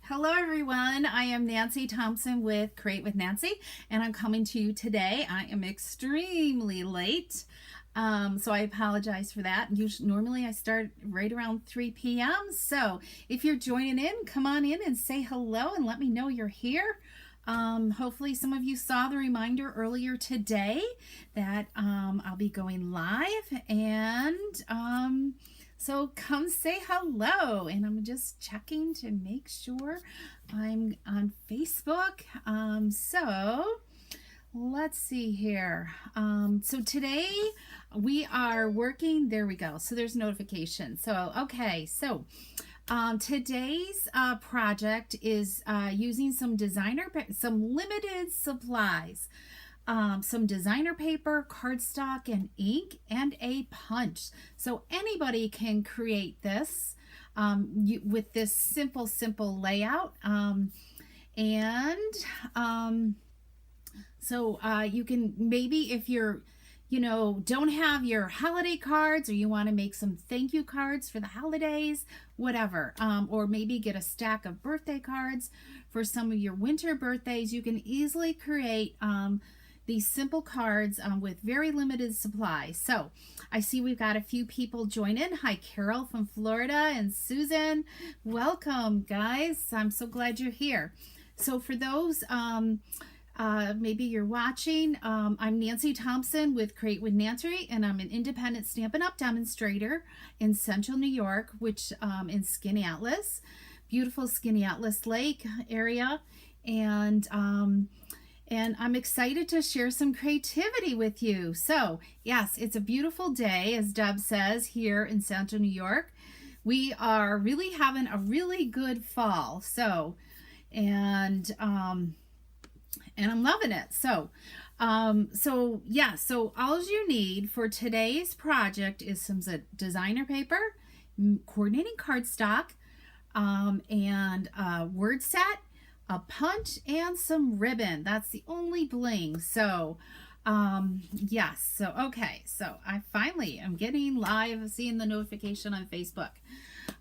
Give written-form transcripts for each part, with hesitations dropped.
Hello everyone, I am Nancy Thompson with Create with Nancy, and I'm coming to you today. I am extremely late, so I apologize for that. Normally I start right around 3 p.m. So if you're joining in, come on in and say hello and let me know you're here. Hopefully some of you saw the reminder earlier today that I'll be going live, and so come say hello. And I'm just checking to make sure I'm on Facebook. So let's see here. So today we are working, there we go. So there's notification. So, okay. So today's project is using some limited supplies. Some designer paper, cardstock, and ink, and a punch. So anybody can create this with this simple layout. So you can, maybe if you're, don't have your holiday cards, or you want to make some thank you cards for the holidays, whatever, or maybe get a stack of birthday cards for some of your winter birthdays, you can easily create these simple cards with very limited supply. So I see we've got a few people join in. Hi, Carol from Florida, and Susan. Welcome, guys. I'm so glad you're here. So for those, maybe you're watching, I'm Nancy Thompson with Create with Nancy, and I'm an independent Stampin' Up! Demonstrator in Central New York, which in Skaneateles, beautiful Skaneateles Lake area. And I'm excited to share some creativity with you. So yes, it's a beautiful day, as Deb says, here in Central New York. We are really having a really good fall. So, and I'm loving it. So all you need for today's project is some designer paper, coordinating cardstock, and a word set, a punch, and some ribbon. That's the only bling. So yes, so okay, so I finally am getting live, seeing the notification on Facebook.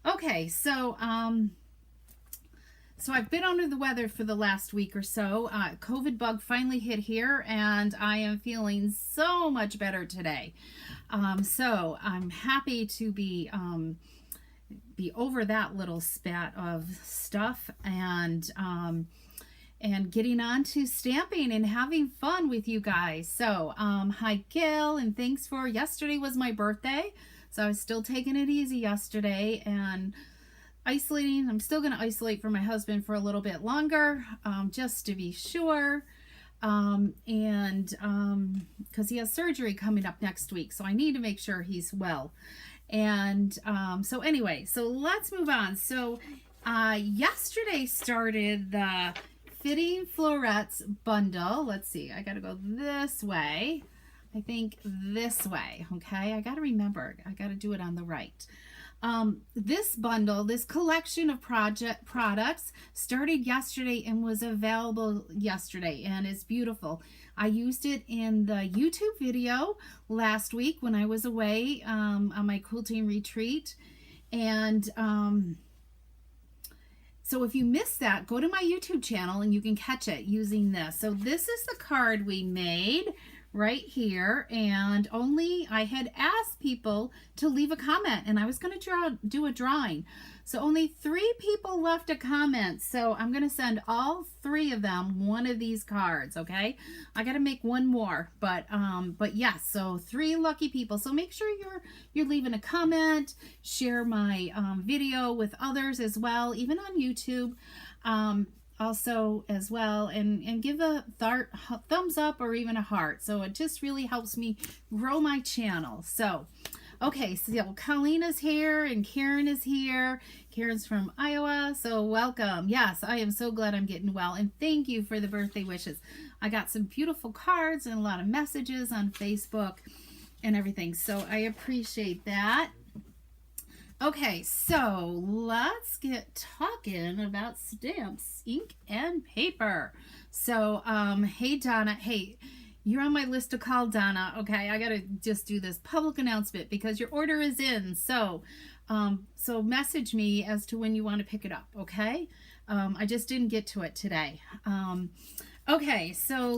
Okay, so so I've been under the weather for the last week or so. COVID bug finally hit here, and I am feeling so much better today. So I'm happy to be over that little spat of stuff, and getting on to stamping and having fun with you guys. So hi Gail, and thanks for, yesterday was my birthday, so I was still taking it easy yesterday and isolating. I'm still going to isolate for my husband for a little bit longer, just to be sure, because he has surgery coming up next week, so I need to make sure he's well. And so anyway, so let's move on. So yesterday started the Fitting Florets bundle. Let's see, I gotta go this way. I think this way. Okay, I gotta remember, I gotta do it on the right. This bundle, this collection of products started yesterday and was available yesterday, and it's beautiful. I used it in the YouTube video last week when I was away on my quilting retreat. And so if you missed that, go to my YouTube channel and you can catch it using this. So this is the card we made right here, and I had asked people to leave a comment, and I was going to do a drawing. So only 3 people left a comment, so I'm going to send all 3 of them one of these cards. Okay, I got to make one more, but yes, so 3 lucky people. So make sure you're leaving a comment, share my video with others as well, even on YouTube. Also as well, and give a thumbs up or even a heart. So it just really helps me grow my channel. So okay, so Colleen is here and Karen is here. Karen's from Iowa, so welcome. Yes, I am so glad I'm getting well, and thank you for the birthday wishes. I got some beautiful cards and a lot of messages on Facebook and everything, so I appreciate that. Okay, so let's get talking about stamps, ink, and paper. So, hey Donna, hey, you're on my list to call, Donna. Okay, I gotta just do this public announcement because your order is in. So message me as to when you want to pick it up. Okay, I just didn't get to it today. Okay, so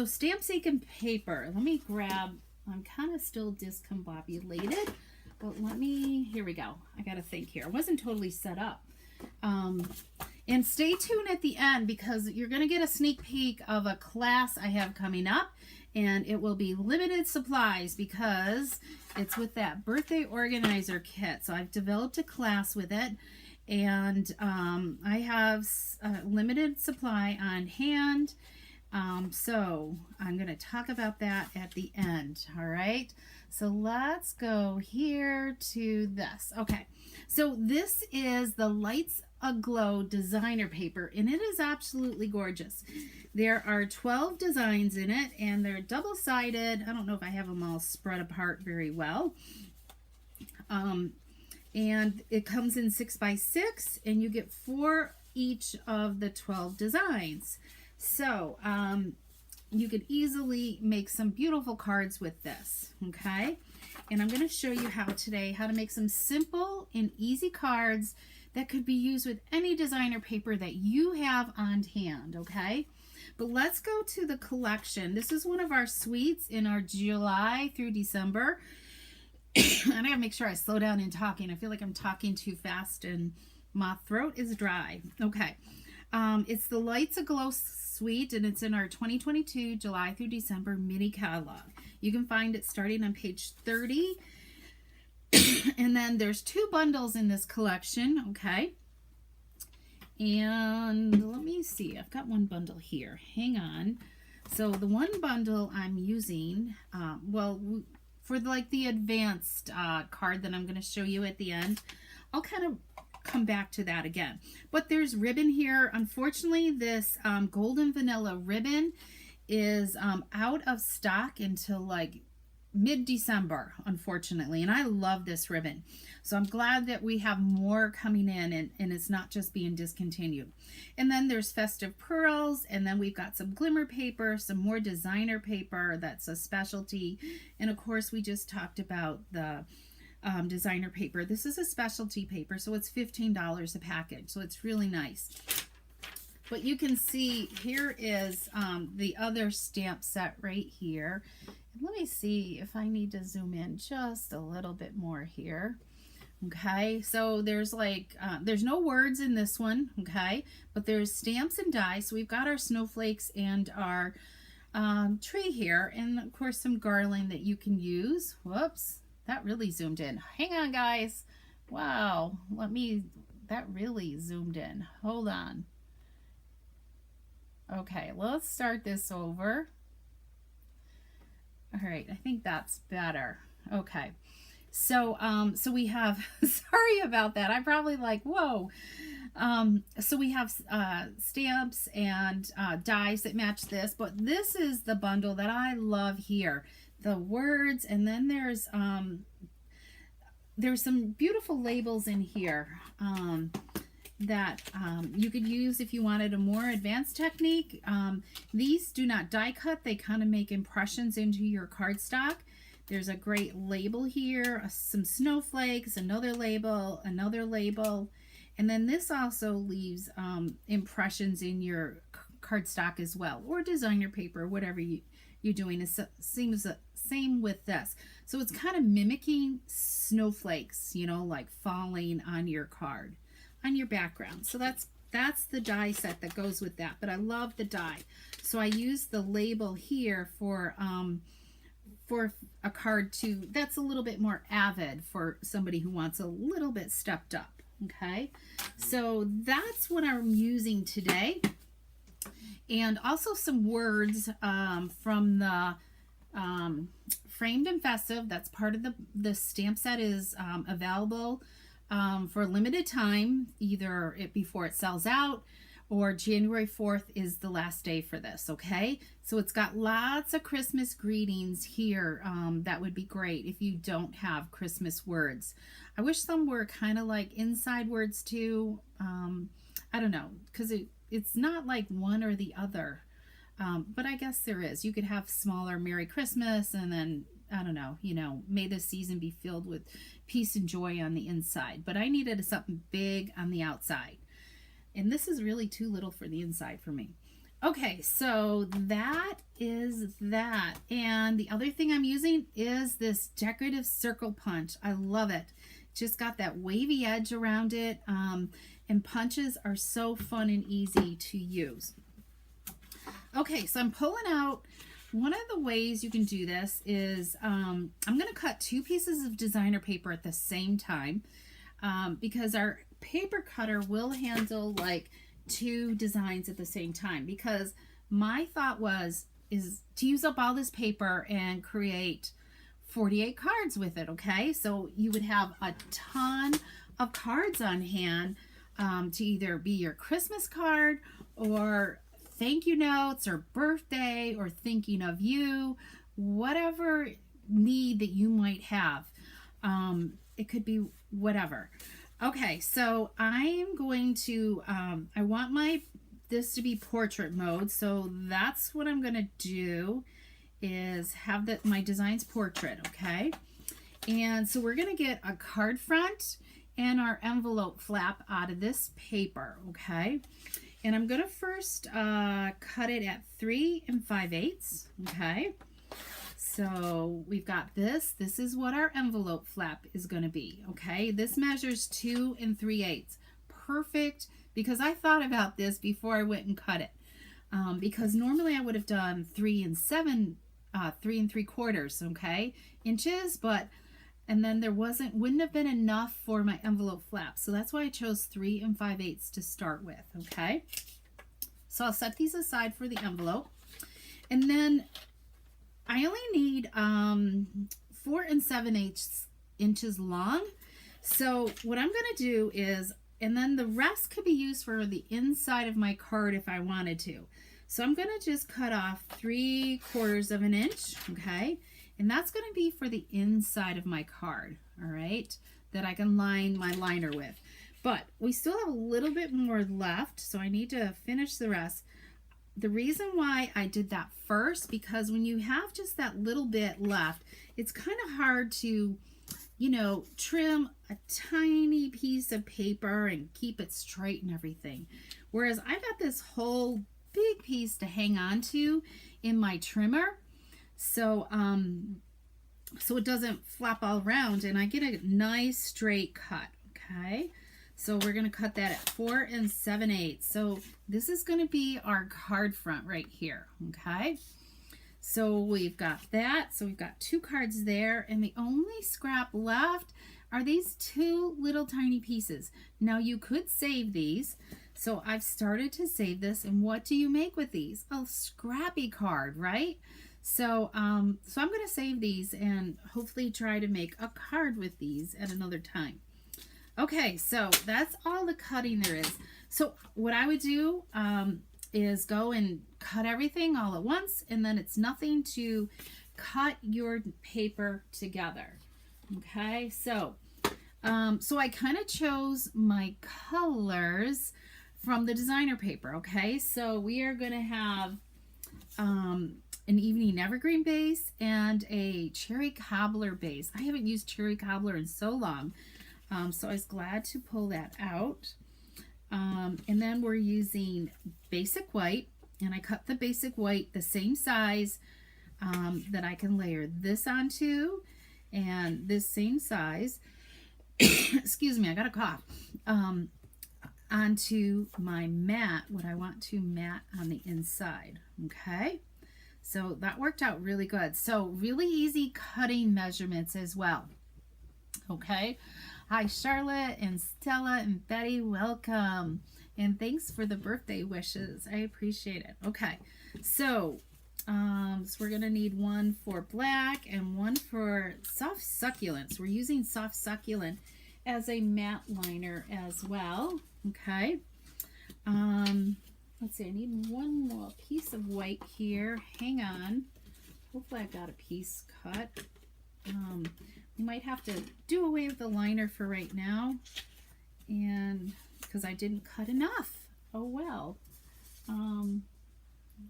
stamp ink and paper. Let me grab, I'm kind of still discombobulated, but here we go. I got to think here. I wasn't totally set up. And stay tuned at the end because you're going to get a sneak peek of a class I have coming up, and it will be limited supplies because it's with that birthday organizer kit. So I've developed a class with it, and I have a limited supply on hand. So I'm going to talk about that at the end. All right. So let's go here to this. Okay. So this is the Lights Aglow Designer Paper, and it is absolutely gorgeous. There are 12 designs in it, and they're double-sided. I don't know if I have them all spread apart very well. And it comes in 6x6, and you get 4 each of the 12 designs. So you could easily make some beautiful cards with this, okay? And I'm going to show you how to make some simple and easy cards that could be used with any designer paper that you have on hand, okay? But let's go to the collection. This is one of our suites in our July through December. And I gotta make sure I slow down in talking. I feel like I'm talking too fast and my throat is dry. Okay. It's the Lights Aglow suite, and it's in our 2022 July through December mini catalog. You can find it starting on page 30. And then there's 2 bundles in this collection, okay? And let me see. I've got one bundle here. Hang on. So the one bundle I'm using, for like the advanced card that I'm going to show you at the end, I'll kind of come back to that again. But there's ribbon here. Unfortunately, this golden vanilla ribbon is out of stock until like mid-December, unfortunately, and I love this ribbon. So I'm glad that we have more coming in, and it's not just being discontinued. And then there's festive pearls, and then we've got some glimmer paper, some more designer paper that's a specialty, and of course we just talked about the designer paper. This is a specialty paper, so it's $15 a package, so it's really nice. But you can see here is the other stamp set right here. Let me see if I need to zoom in just a little bit more here. Okay, so there's like, there's no words in this one, okay, but there's stamps and dies. So we've got our snowflakes and our tree here, and of course some garland that you can use. Whoops, that really zoomed in. Hang on, guys. Wow, that really zoomed in. Hold on. Okay, let's start this over. All right, I think that's better. Okay, so so we have, sorry about that. I'm probably like, whoa. So we have stamps and dies that match this, but this is the bundle that I love here. The words, and then there's some beautiful labels in here that you could use if you wanted a more advanced technique. These do not die cut. They kind of make impressions into your cardstock. There's a great label here, some snowflakes, another label, and then this also leaves impressions in your cardstock as well, or designer paper, whatever you're doing. It seems the same with this. So it's kind of mimicking snowflakes, you know, like falling on your card, on your background. So that's the die set that goes with that. But I love the die, so I use the label here for a card that's a little bit more avid for somebody who wants a little bit stepped up. Okay, so that's what I'm using today, and also some words from the framed and festive. That's part of the stamp set is available for a limited time, either before it sells out, or January 4th is the last day for this, okay? So it's got lots of Christmas greetings here. That would be great if you don't have Christmas words. I wish some were kind of like inside words too. I don't know, because it's not like one or the other. But I guess there is. You could have smaller Merry Christmas, and then, I don't know, may this season be filled with peace and joy on the inside. But I needed something big on the outside. And this is really too little for the inside for me. Okay, so that is that. And the other thing I'm using is this decorative circle punch. I love it. Just got that wavy edge around it. And punches are so fun and easy to use. Okay, so I'm pulling out, one of the ways you can do this is I'm going to cut 2 pieces of designer paper at the same time because our paper cutter will handle like 2 designs at the same time, because my thought is to use up all this paper and create 48 cards with it. Okay, so you would have a ton of cards on hand to either be your Christmas card or thank you notes or birthday or thinking of you, whatever need that you might have. It could be whatever. Okay, so I'm going to, I want this to be portrait mode. So that's what I'm going to do, is have my designs portrait. Okay. And so we're going to get a card front and our envelope flap out of this paper. Okay. And I'm going to first cut it at 3 5/8. Okay. So we've got this. This is what our envelope flap is going to be. Okay. This measures 2 3/8. Perfect, because I thought about this before I went and cut it. Because normally I would have done 3 3/4, okay, inches, and then there wouldn't have been enough for my envelope flap. So that's why I chose 3 5/8 to start with. Okay. So I'll set these aside for the envelope. And then I only need 4 7/8 inches long. So what I'm going to do is, and then the rest could be used for the inside of my card if I wanted to. So I'm going to just cut off 3/4 of an inch. Okay. And that's going to be for the inside of my card. All right. That I can line my liner with. But we still have a little bit more left, so I need to finish the rest. The reason why I did that first, because when you have just that little bit left, it's kind of hard to, you know, trim a tiny piece of paper and keep it straight and everything. Whereas I got this whole big piece to hang on to in my trimmer. So, so it doesn't flap all around and I get a nice straight cut. Okay. So we're going to cut that at 4 7/8. So this is going to be our card front right here. Okay. So we've got that. So we've got 2 cards there, and the only scrap left are these 2 little tiny pieces. Now you could save these. So I've started to save this. And what do you make with these? A scrappy card, right? So, so I'm going to save these and hopefully try to make a card with these at another time. Okay, so that's all the cutting there is. So what I would do is go and cut everything all at once, and then it's nothing to cut your paper together. Okay, so so I kind of chose my colors from the designer paper. Okay, so we are going to have an evening evergreen base and a cherry cobbler base. I haven't used cherry cobbler in so long. So I was glad to pull that out. And then we're using basic white, and I cut the basic white the same size that I can layer this onto, and this same size, excuse me, I got a cough, onto my mat, what I want to mat on the inside. Okay. So that worked out really good. So really easy cutting measurements as well. Okay. Hi, Charlotte and Stella and Betty. Welcome. And thanks for the birthday wishes. I appreciate it. Okay. So we're going to need one for black and one for soft succulents. We're using soft succulent as a matte liner as well. Okay. Let's see. I need one more piece of white here. Hang on. Hopefully I've got a piece cut. We might have to do away with the liner for right now, and because I didn't cut enough. Oh well.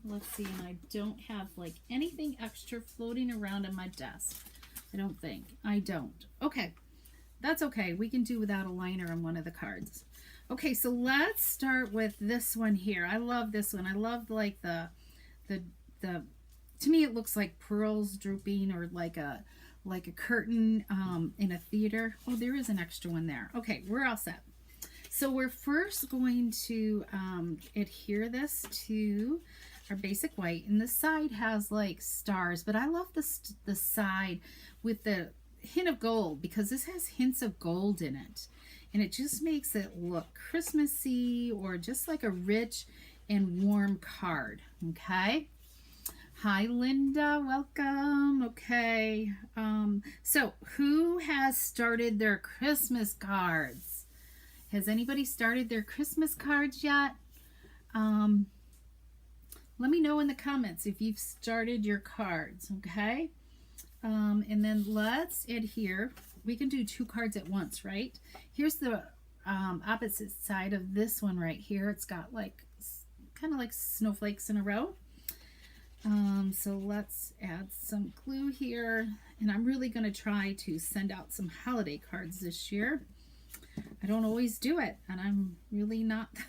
Let's see, and I don't have like anything extra floating around on my desk. I don't think. I don't. Okay, that's okay. We can do without a liner on one of the cards. Okay, so let's start with this one here. I love this one. I love like the to me it looks like pearls drooping, or like a curtain in a theater. Oh, there is an extra one there. Okay, we're all set. So we're first going to adhere this to our basic white, and the side has like stars, but I love the side with the hint of gold, because this has hints of gold in it, and it just makes it look Christmassy, or just like a rich and warm card. Okay. Hi, Linda. Welcome. Okay. So who has started their Christmas cards? Has anybody started their Christmas cards yet? Let me know in the comments if you've started your cards. Okay. And then let's adhere. We can do 2 cards at once, right? Here's the opposite side of this one right here. It's got like kind of like snowflakes in a row. So let's add some glue here, and I'm really going to try to send out some holiday cards this year. I don't always do it, and I'm really not, I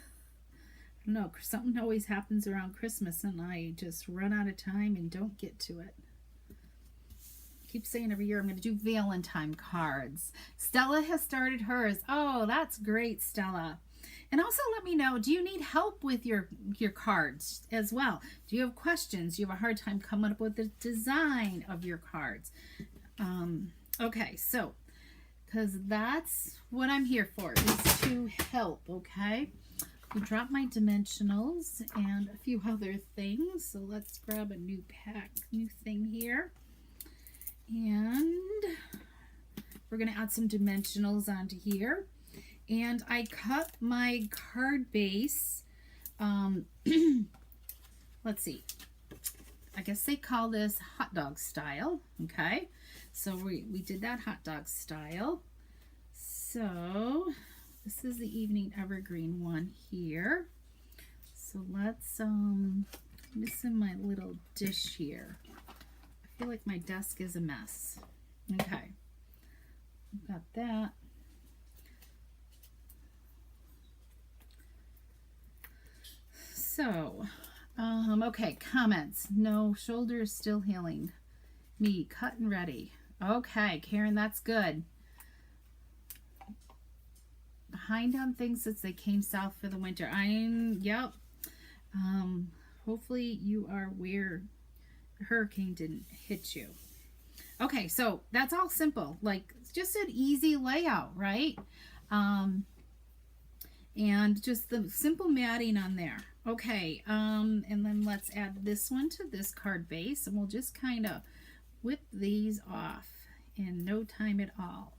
don't know, something always happens around Christmas and I just run out of time and don't get to it. I keep saying every year I'm going to do Valentine cards. Stella has started hers. Oh, that's great, Stella. And also let me know, do you need help with your cards as well? Do you have questions? Do you have a hard time coming up with the design of your cards? Okay, so, because that's what I'm here for, is to help, okay? I dropped my dimensionals and a few other things. So let's grab a new thing here. And we're going to add some dimensionals onto here. And I cut my card base, let's see, I guess they call this hot dog style, okay? So we did that hot dog style. So this is the evening evergreen one here. So let's, missing my little dish here. I feel like my desk is a mess. Okay, got that. So, okay, comments. No, shoulders still healing. Me, cut and ready. Okay, Karen, that's good. Behind on things since they came south for the winter. Yep. Hopefully you are where the hurricane didn't hit you. Okay, so that's all simple. Like, it's just an easy layout, right? And just the simple matting on there. Okay, and then let's add this one to this card base, and we'll just kind of whip these off in no time at all.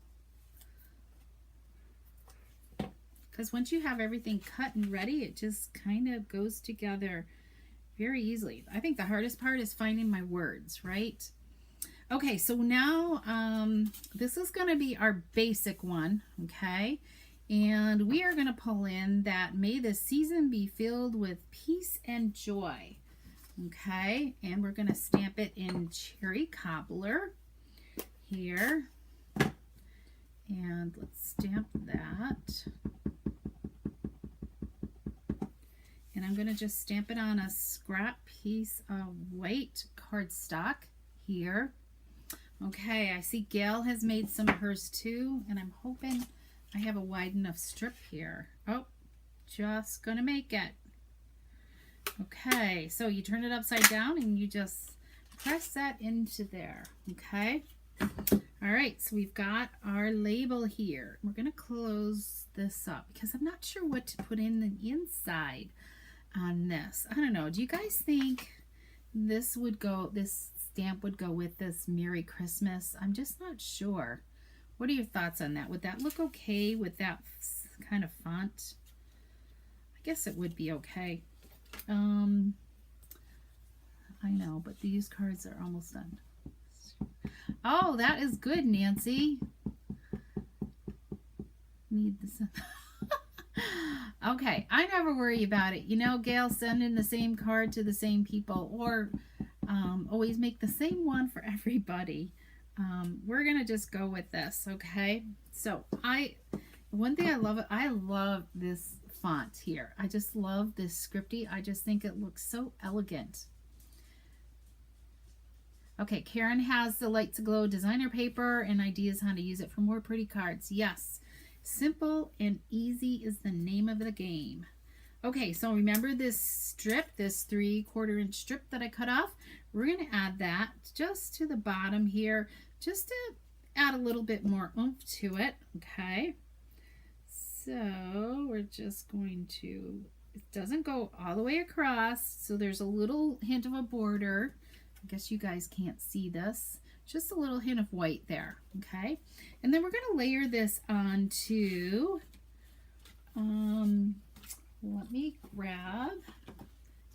Because once you have everything cut and ready, it just kind of goes together very easily. I think the hardest part is finding my words, right? Okay, so now this is going to be our basic one, okay? And we are going to pull in that may the season be filled with peace and joy. Okay, and we're going to stamp it in cherry cobbler here. And let's stamp that. And I'm going to just stamp it on a scrap piece of white cardstock here. Okay, I see Gail has made some of hers too, and I'm hoping I have a wide enough strip here. Oh, just gonna make it. Okay, so you turn it upside down and you just press that into there. Okay. All right, so we've got our label here. We're gonna close this up because I'm not sure what to put in the inside on this. I don't know. Do you guys think this stamp would go with this Merry Christmas? I'm just not sure. What are your thoughts on that? Would that look okay with that kind of font? I guess it would be okay. I know, but these cards are almost done. Oh, that is good, Nancy. Need this. Okay, I never worry about it. You know, Gail, sending the same card to the same people, or always make the same one for everybody. We're going to just go with this, okay? So one thing I love this font here. I just love this scripty. I just think it looks so elegant. Okay, Karen has the Lights Aglow Designer Paper and ideas how to use it for more pretty cards. Yes, simple and easy is the name of the game. Okay, so remember this strip, this 3/4 inch strip that I cut off? We're going to add that just to the bottom here, just to add a little bit more oomph to it. Okay, so we're just going to, it doesn't go all the way across, so there's a little hint of a border. I guess you guys can't see this. Just a little hint of white there, okay? And then we're going to layer this onto, let me grab,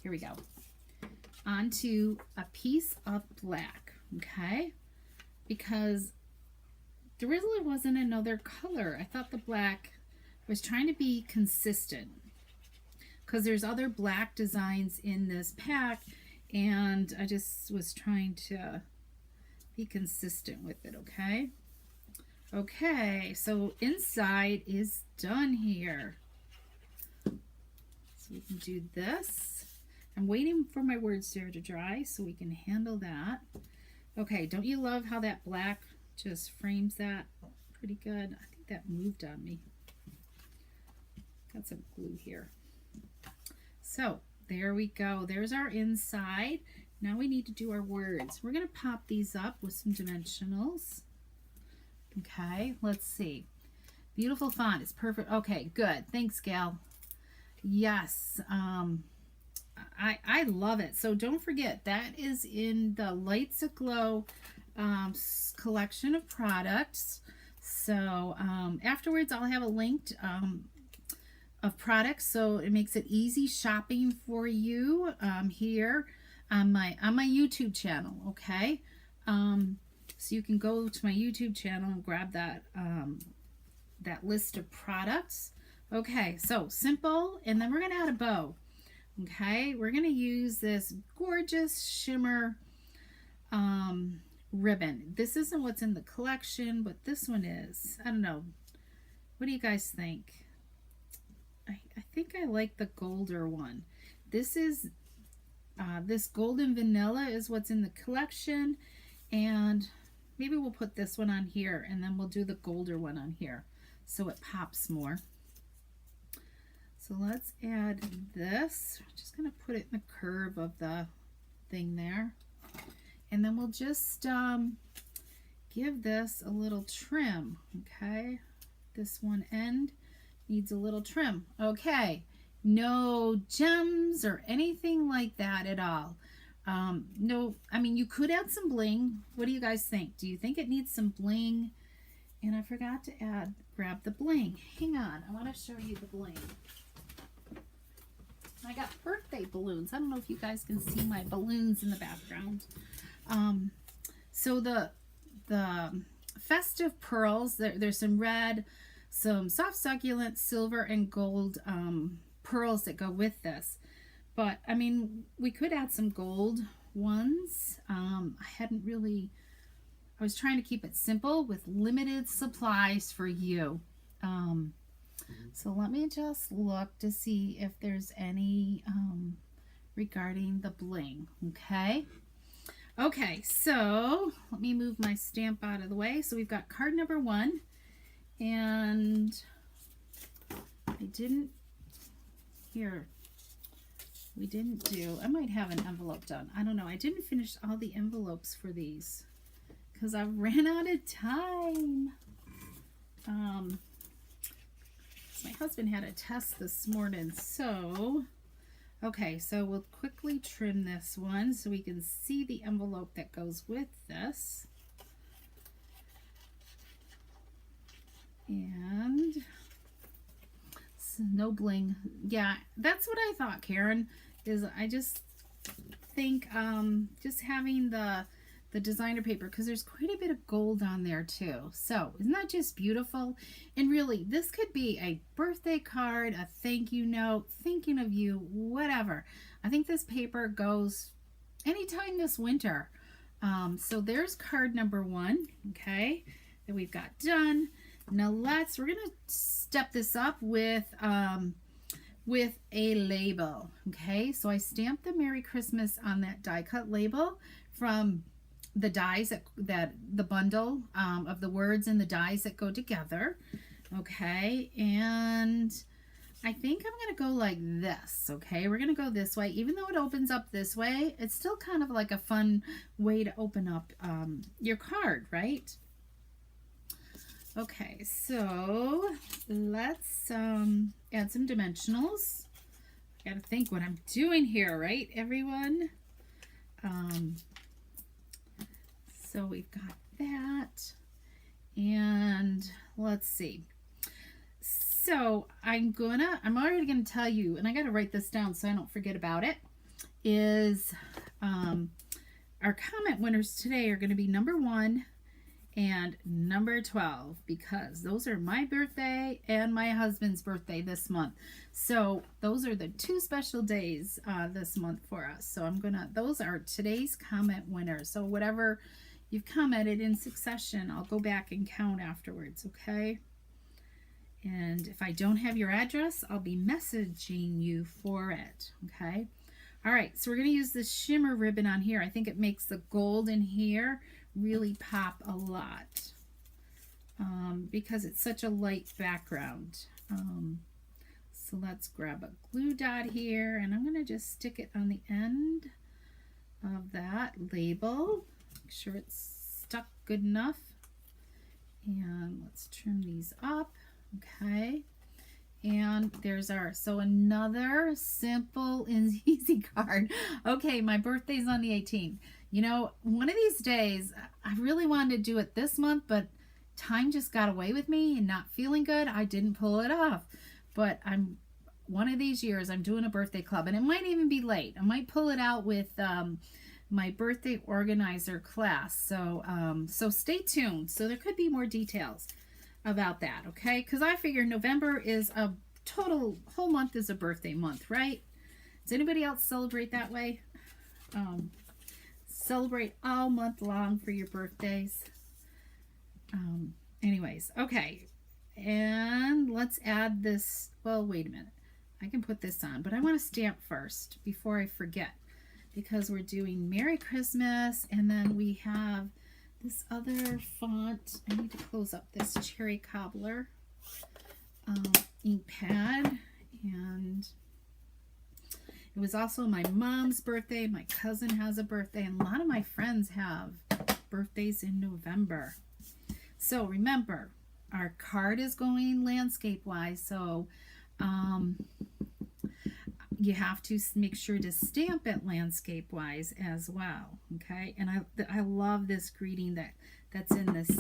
here we go, onto a piece of black, okay? Because there really wasn't another color. I thought the black was trying to be consistent because there's other black designs in this pack, and I just was trying to be consistent with it, okay? Okay, so inside is done here. So we can do this. I'm waiting for my words there to dry so we can handle that. Okay, don't you love how that black just frames that pretty good? I think that moved on me. Got some glue here. So there we go. There's our inside. Now we need to do our words. We're going to pop these up with some dimensionals. Okay, let's see. Beautiful font. It's perfect. Okay, good. Thanks, Gal. Yes, I love it. So don't forget, that is in the Lights Aglow collection of products. So afterwards, I'll have a link of products, so it makes it easy shopping for you here on my YouTube channel. Okay, so you can go to my YouTube channel and grab that that list of products. Okay, so simple, and then we're gonna add a bow. Okay, we're gonna use this gorgeous shimmer ribbon. This isn't what's in the collection, but this one is. I don't know. What do you guys think? I think I like the golder one. This is this golden vanilla is what's in the collection, and maybe we'll put this one on here, and then we'll do the golder one on here so it pops more. So let's add this. I'm just going to put it in the curve of the thing there, and then we'll just give this a little trim. Okay, this one end needs a little trim. Okay, no gems or anything like that at all. No, I mean, you could add some bling. What do you guys think? Do you think it needs some bling? And I forgot to grab the bling. Hang on, I want to show you the bling. I got birthday balloons. I don't know if you guys can see my balloons in the background. So the festive pearls, there's some red, some soft succulent silver and gold pearls that go with this. But I mean, we could add some gold ones. I was trying to keep it simple with limited supplies for you. So let me just look to see if there's any regarding the bling. Okay, so let me move my stamp out of the way. So we've got card number 1, and I didn't, here, we didn't do, I might have an envelope done. I don't know. I didn't finish all the envelopes for these because I ran out of time. My husband had a test this morning, so okay, so we'll quickly trim this one so we can see the envelope that goes with this. And so no bling. Yeah, that's what I thought, Karen, is I just think just having the designer paper, because there's quite a bit of gold on there too. So isn't that just beautiful? And really, this could be a birthday card, a thank you note, thinking of you, whatever. I think this paper goes anytime this winter. So there's card number 1, okay, that we've got done. Now we're going to step this up with a label. Okay, so I stamped the Merry Christmas on that die cut label from the dies that the bundle of the words and the dies that go together. Okay, and I think I'm going to go like this. Okay, we're going to go this way. Even though it opens up this way, it's still kind of like a fun way to open up your card, right? Okay, so let's add some dimensionals. I gotta think what I'm doing here, right, everyone? So we've got that, and let's see. So I'm already gonna tell you, and I gotta write this down so I don't forget about it, is our comment winners today are gonna be number 1 and number 12, because those are my birthday and my husband's birthday this month. So those are the 2 special days this month for us. So those are today's comment winners. So whatever you've commented in succession, I'll go back and count afterwards, okay? And if I don't have your address, I'll be messaging you for it, okay? All right, so we're gonna use this shimmer ribbon on here. I think it makes the gold in here really pop a lot because it's such a light background. So let's grab a glue dot here, and I'm going to just stick it on the end of that label. Make sure it's stuck good enough. And let's trim these up. Okay. And there's another simple and easy card. Okay, my birthday's on the 18th. You know, one of these days, I really wanted to do it this month, but time just got away with me and not feeling good. I didn't pull it off. But one of these years, I'm doing a birthday club, and it might even be late. I might pull it out with my birthday organizer class. So, so stay tuned. So there could be more details about that, okay? Because I figure November is a whole month is a birthday month, right? Does anybody else celebrate that way? Celebrate all month long for your birthdays. Anyways, okay. And let's add this. Well, wait a minute. I can put this on, but I want to stamp first before I forget, because we're doing Merry Christmas, and then we have this other font. I need to close up this cherry cobbler ink pad, and it was also my mom's birthday. My cousin has a birthday, and a lot of my friends have birthdays in November. So remember, our card is going landscape wise, so you have to make sure to stamp it landscape wise as well. Okay, and I love this greeting that's in this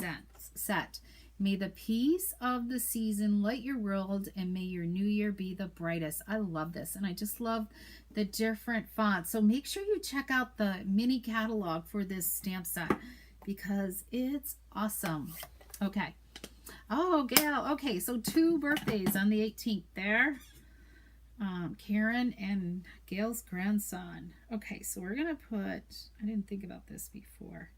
set. May the peace of the season light your world, and may your new year be the brightest. I love this, and I just love the different fonts. So make sure you check out the mini catalog for this stamp set, because it's awesome. Okay. Oh, Gail. Okay, so 2 birthdays on the 18th there. Karen and Gail's grandson. Okay, so we're going to put, I didn't think about this before.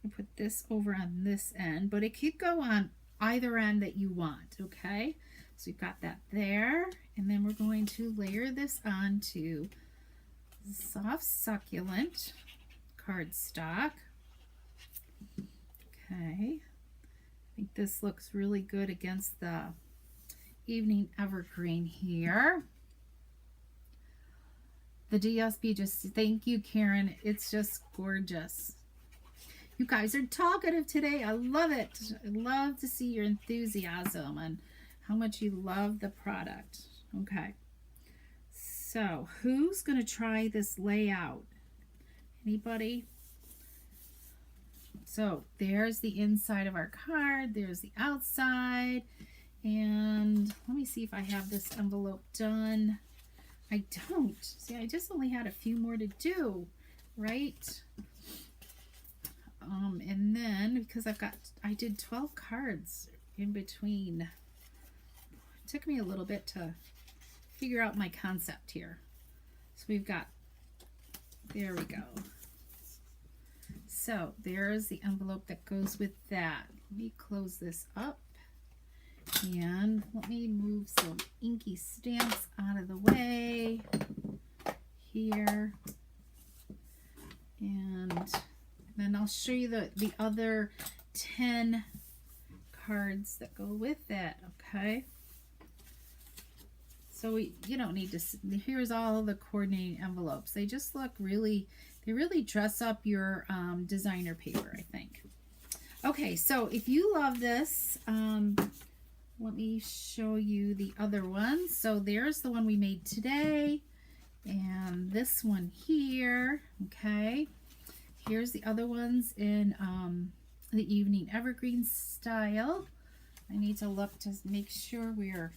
I'm going to put this over on this end, but it could go on either end that you want, okay? So you've got that there, and then we're going to layer this onto soft succulent cardstock. Okay. I think this looks really good against the evening evergreen here. The DSP thank you, Karen. It's just gorgeous. You guys are talkative today. I love it. I love to see your enthusiasm and how much you love the product. Okay. So who's going to try this layout? Anybody? So there's the inside of our card. There's the outside. And let me see if I have this envelope done. I don't. See, I just only had a few more to do, right? And then because I did 12 cards in between. It took me a little bit to figure out my concept here. So we've got, there we go. So there's the envelope that goes with that. Let me close this up. And let me move some inky stamps out of the way here. And then I'll show you the other 10 cards that go with that, okay? So you don't need to, here's all the coordinating envelopes. They just look really, they really dress up your designer paper, I think. Okay, so if you love this, let me show you the other ones. So there's the one we made today, and this one here, okay? Here's the other ones in the evening evergreen style. I need to look to make sure we're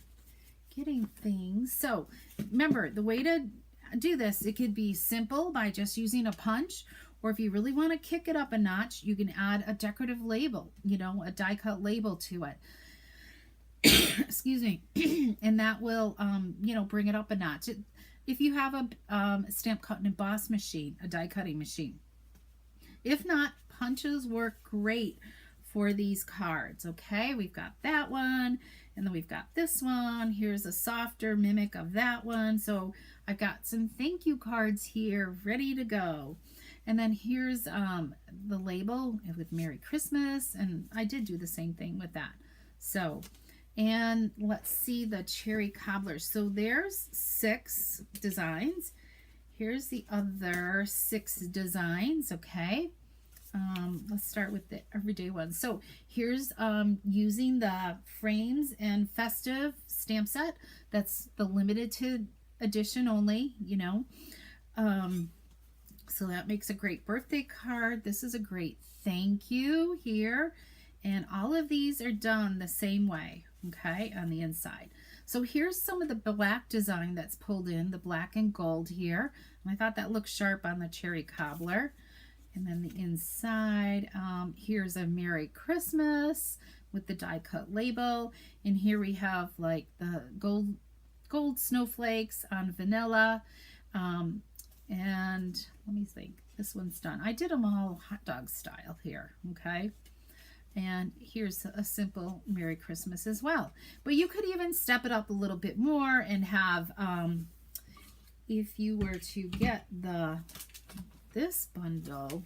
getting things. So remember, the way to do this, it could be simple by just using a punch, or if you really want to kick it up a notch, you can add a decorative label, you know, a die cut label to it. Excuse me. And that will, you know, bring it up a notch. If you have a stamp cut and emboss machine, a die cutting machine. If not, punches work great for these cards. Okay, we've got that one, and then we've got this one. Here's a softer mimic of that one. So I've got some thank you cards here ready to go. And then here's the label with Merry Christmas, and I did do the same thing with that. So, and let's see the cherry cobblers. So there's 6 designs. Here's the other 6 designs, okay? Let's start with the everyday ones. So here's using the frames and festive stamp set. That's the limited to edition only, you know. So that makes a great birthday card. This is a great thank you here. And all of these are done the same way, okay, on the inside. So here's some of the black design that's pulled in, the black and gold here. And I thought that looked sharp on the cherry cobbler. And then the inside, here's a Merry Christmas with the die cut label. And here we have like the gold snowflakes on vanilla. And let me think, this one's done. I did them all hot dog style here, okay? And here's a simple Merry Christmas as well. But you could even step it up a little bit more and have, if you were to get this bundle,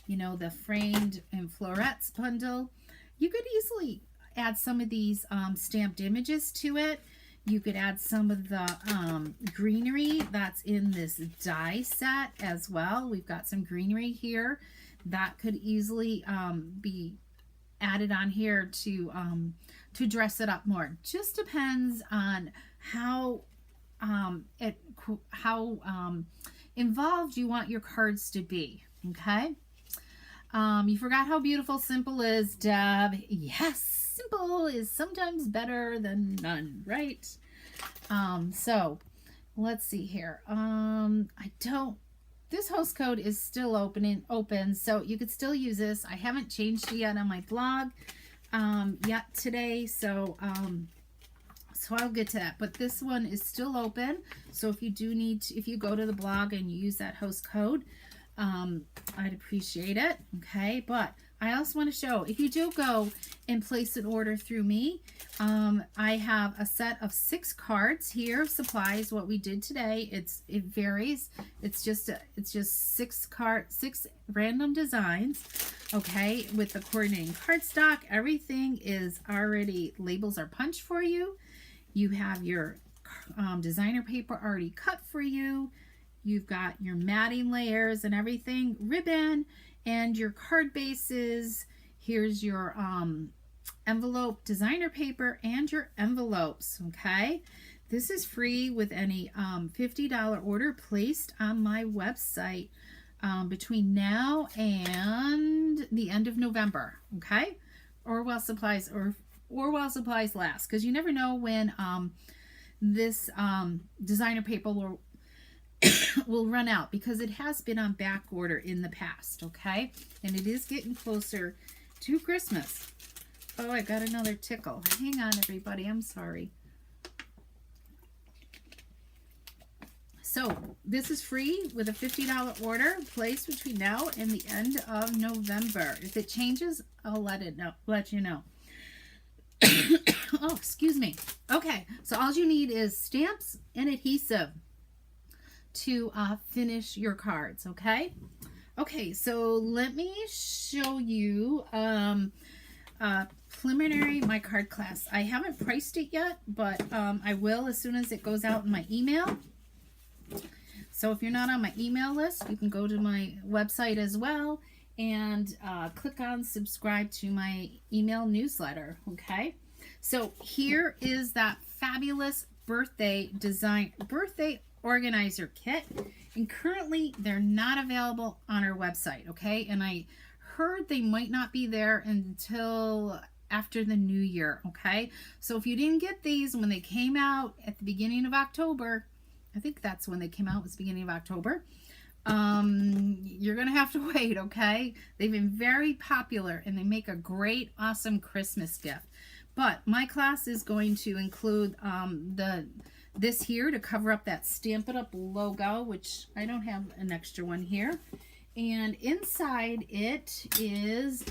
you know, the framed and florets bundle, you could easily add some of these stamped images to it. You could add some of the greenery that's in this die set as well. We've got some greenery here that could easily be added on here to dress it up more. Just depends on how involved you want your cards to be. Okay. You forgot how beautiful simple is, Deb. Yes. Simple is sometimes better than none, right? So let's see here. This host code is still open, so you could still use this. I haven't changed it yet on my blog yet today, so I'll get to that. But this one is still open, so if you do need to, if you go to the blog and you use that host code, I'd appreciate it. Okay, but I also want to show, if you do go and place an order through me, I have a set of 6 cards here, supplies, what we did today. It varies. It's just 6 random designs, okay, with the coordinating cardstock. Everything is already, labels are punched for you. You have your designer paper already cut for you. You've got your matting layers and everything, ribbon, and your card bases. Here's your envelope designer paper and your envelopes, okay? This is free with any $50 order placed on my website between now and the end of November, okay? Or while supplies last, because you never know when this designer paper will run out, because it has been on back order in the past, okay? And it is getting closer to Christmas. Oh, I got another tickle. Hang on, everybody. I'm sorry. So this is free with a $50 order placed between now and the end of November. If it changes, I'll let you know. Oh, Excuse me. Okay, so all you need is stamps and adhesive to finish your cards, okay? Okay, so let me show you preliminary my card class. I haven't priced it yet, but I will as soon as it goes out in my email. So if you're not on my email list, you can go to my website as well and click on subscribe to my email newsletter, okay? So here is that fabulous birthday organizer kit, and currently they're not available on our website, okay? And I heard they might not be there until after the new year, okay? So if you didn't get these when they came out at the beginning of October, I think that's when they came out, was beginning of October, you're gonna have to wait, okay? They've been very popular and they make a great, awesome Christmas gift. But my class is going to include this here to cover up that Stampin' Up logo, which I don't have an extra one here. And inside it is,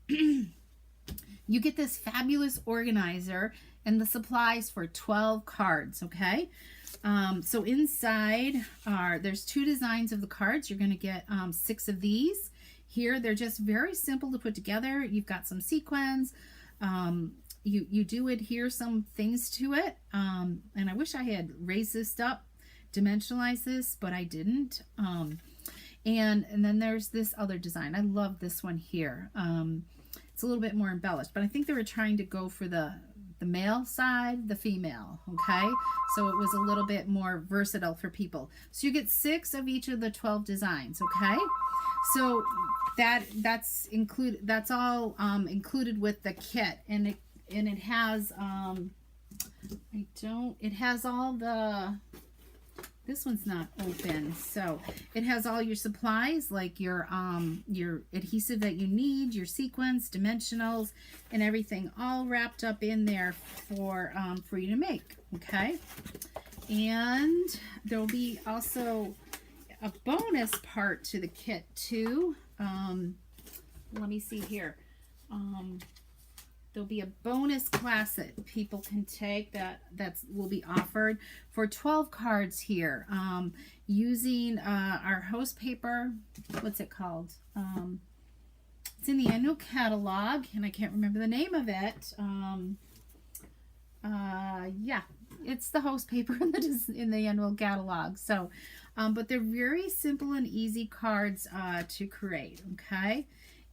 you get this fabulous organizer and the supplies for 12 cards, okay? So inside there's 2 designs of the cards. You're going to get 6 of these. Here, they're just very simple to put together. You've got some sequins. You do adhere some things to it. And I wish I had raised this up, dimensionalized this, but I didn't. And then there's this other design. I love this one here. It's a little bit more embellished, but I think they were trying to go for the male side, the female, okay? So it was a little bit more versatile for people. So you get 6 of each of the 12 designs, okay? So that's all included with the kit, and it has it has all the, this one's not open, so it has all your supplies, like your adhesive that you need, your sequins, dimensionals, and everything all wrapped up in there for you to make, okay? And there'll be also a bonus part to the kit too. Let me see here. There'll be a bonus class that people can take that will be offered for 12 cards here, using our host paper. What's it called? It's in the annual catalog, and I can't remember the name of it. Yeah, it's the host paper in the annual catalog. So, but they're very simple and easy cards to create, okay?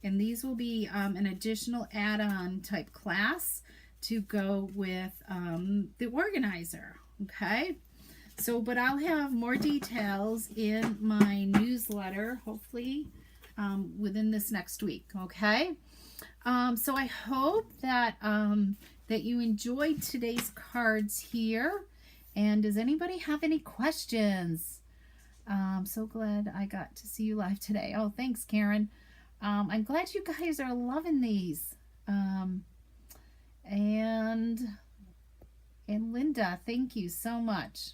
And these will be an additional add-on type class to go with the organizer, okay? So, but I'll have more details in my newsletter, hopefully within this next week, okay? So I hope that that you enjoyed today's cards here. And does anybody have any questions? I'm so glad I got to see you live today. Oh, thanks, Karen. I'm glad you guys are loving these. And Linda, thank you so much.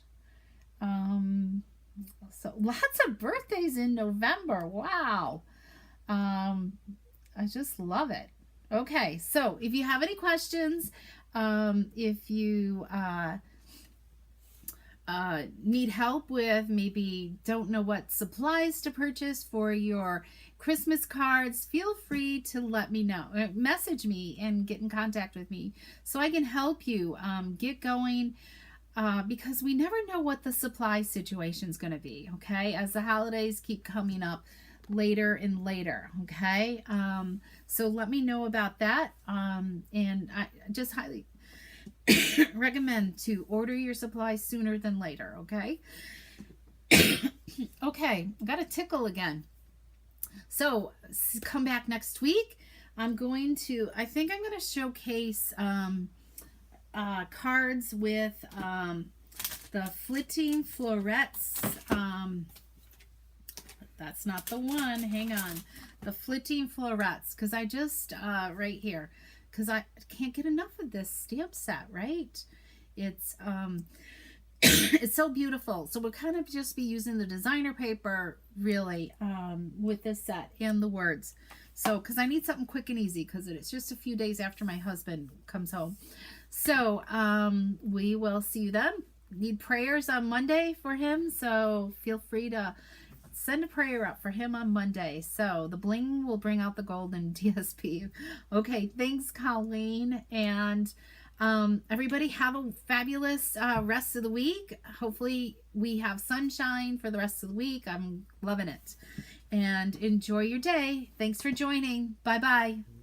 So lots of birthdays in November. Wow. I just love it. Okay, so if you have any questions, if you need help with, maybe don't know what supplies to purchase for your Christmas cards, feel free to let me know. Message me and get in contact with me so I can help you get going, because we never know what the supply situation is going to be, okay, as the holidays keep coming up later and later, okay? So let me know about that, and I just highly recommend to order your supplies sooner than later, okay? Okay, I got a tickle again. So come back next week. I think I'm going to showcase cards with the flitting florets. That's not the one. Hang on. The flitting florets, because I just, right here, because I can't get enough of this stamp set, right? It's it's so beautiful. So we'll kind of just be using the designer paper, really, with this set and the words. So, because I need something quick and easy, because it's just a few days after my husband comes home. So, we will see you then. Need prayers on Monday for him, so feel free to send a prayer up for him on Monday. So the bling will bring out the gold in DSP. Okay, thanks, Colleen. And everybody have a fabulous rest of the week. Hopefully we have sunshine for the rest of the week. I'm loving it. And enjoy your day. Thanks for joining. Bye-bye.